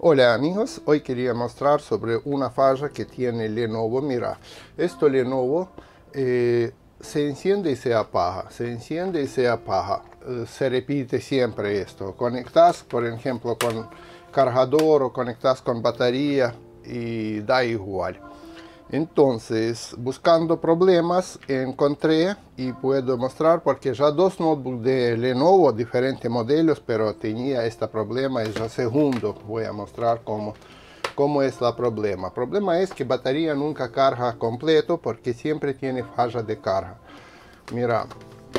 Hola amigos, hoy quería mostrar sobre una falla que tiene Lenovo. Mira, esto Lenovo se enciende y se apaga, se enciende y se apaga. Se repite siempre esto. Conectas, por ejemplo, con cargador o conectas con batería y da igual. Entonces, buscando problemas, encontré y puedo mostrar porque ya dos notebooks de Lenovo, diferentes modelos, pero tenía este problema. Es el segundo. Voy a mostrar cómo es el problema. El problema es que batería nunca carga completo porque siempre tiene falla de carga. Mira,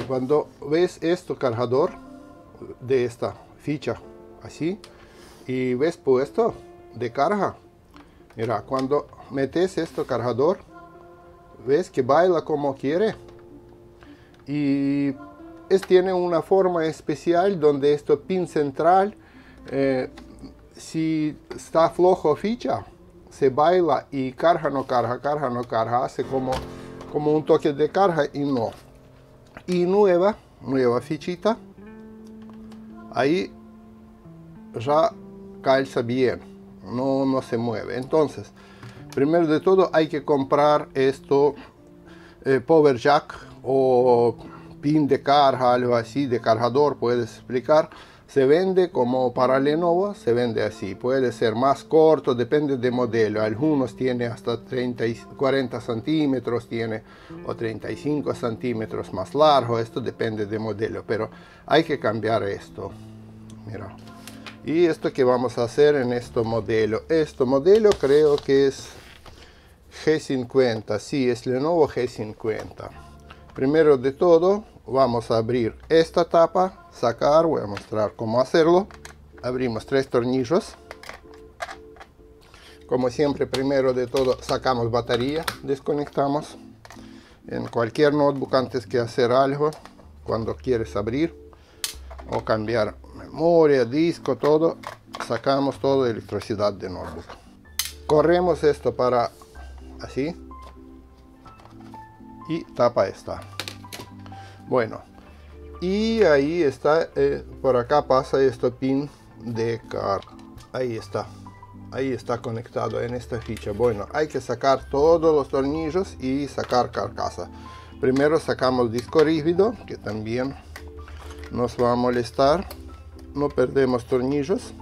cuando ves este cargador de esta ficha así y ves puesto de carga, mira, cuando metes este cargador, ves que baila como quiere y tiene una forma especial donde este pin central, si está flojo ficha, se baila y carga no carga, carga no carga, hace como un toque de carga y no. Y nueva fichita, ahí ya calza bien, no se mueve. Entonces, primero de todo hay que comprar esto, power jack o pin de carga, algo así, de cargador, puedes explicar. Se vende como para Lenovo, se vende así. Puede ser más corto, depende del modelo. Algunos tienen hasta 40 centímetros, tiene o 35 centímetros más largo. Esto depende del modelo, pero hay que cambiar esto. Mira. Y esto que vamos a hacer en este modelo. Este modelo creo que es G50. Sí, es Lenovo G50. Primero de todo, vamos a abrir esta tapa, sacar, voy a mostrar cómo hacerlo. Abrimos 3 tornillos. Como siempre, primero de todo, sacamos batería, desconectamos. En cualquier notebook, antes que hacer algo, cuando quieres abrir o cambiar memoria, disco, todo, sacamos toda la electricidad del notebook. Corremos esto para así y tapa esta. Bueno, y ahí está, por acá pasa este pin de carga. Ahí está conectado en esta ficha. Bueno, hay que sacar todos los tornillos y sacar carcasa. Primero sacamos disco rígido, que también nos va a molestar. No perdemos tornillos.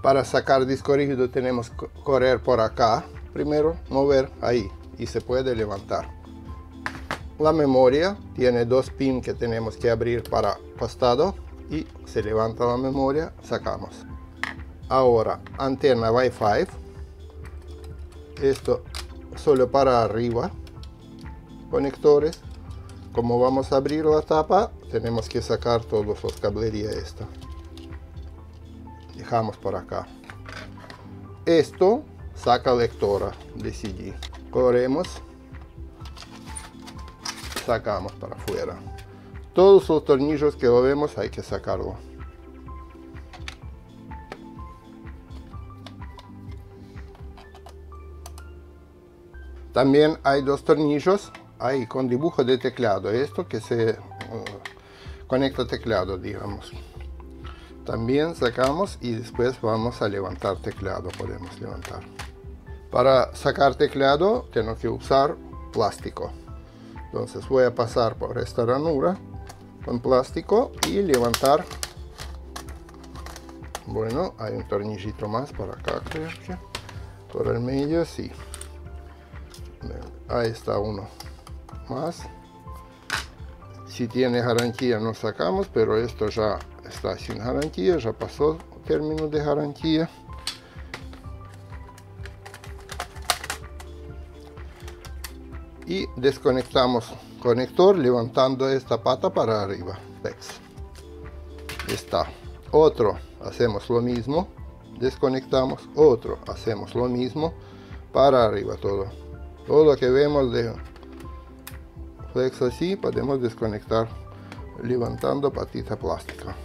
Para sacar disco rígido tenemos que correr por acá. Primero mover ahí y se puede levantar. La memoria tiene 2 pins que tenemos que abrir para costado y se levanta la memoria, sacamos. Ahora, antena Wi-Fi. Esto solo para arriba. Conectores. Como vamos a abrir la tapa, tenemos que sacar todos los cablerías esta. Dejamos por acá. Esto saca lectora de CD. Corremos. Sacamos para afuera. Todos los tornillos que lo vemos hay que sacarlo. También hay 2 tornillos ahí con dibujo de teclado. Esto que se conecta teclado, digamos. También sacamos y después vamos a levantar teclado. Podemos levantar. Para sacar teclado tengo que usar plástico. Entonces voy a pasar por esta ranura con plástico y levantar. Bueno, hay un tornillito más por acá, creo que por el medio, sí. Ahí está uno más. Si tiene garantía no sacamos, pero esto ya está sin garantía, ya pasó el término de garantía. Y desconectamos conector levantando esta pata para arriba. Está otro, hacemos lo mismo, desconectamos otro, hacemos lo mismo para arriba. Todo lo que vemos de flex así podemos desconectar levantando patita plástica.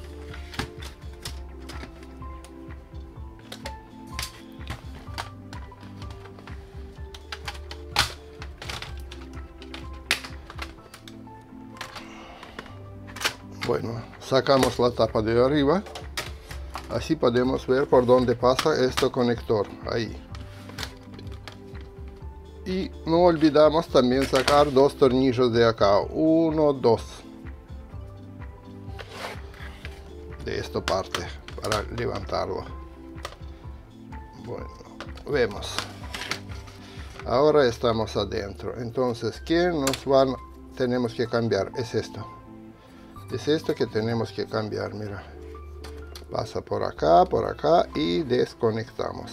Bueno, sacamos la tapa de arriba, Así podemos ver por dónde pasa este conector, ahí. Y no olvidamos también sacar dos tornillos de acá, 1, 2. De esta parte, para levantarlo. Bueno, vemos. Ahora estamos adentro. Entonces, ¿qué tenemos que cambiar? Es esto. Es esto que tenemos que cambiar, mira. Pasa por acá y desconectamos.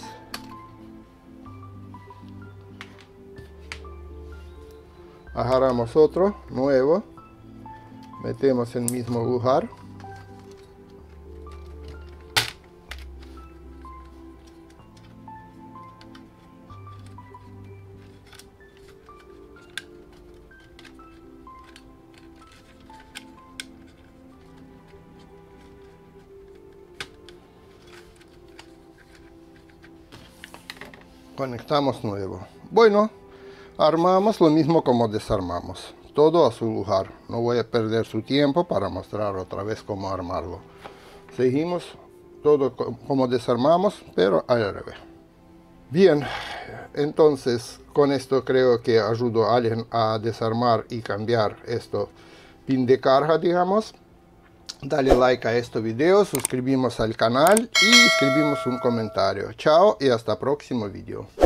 Agarramos otro nuevo. Metemos en el mismo lugar. Conectamos nuevo. Bueno, armamos lo mismo como desarmamos. Todo a su lugar. No voy a perder su tiempo para mostrar otra vez cómo armarlo. Seguimos todo como desarmamos, pero al revés. Bien, entonces con esto creo que ayudo a alguien a desarmar y cambiar esto pin de carga, digamos. Dale like a este video, suscribimos al canal y escribimos un comentario. Chao y hasta el próximo video.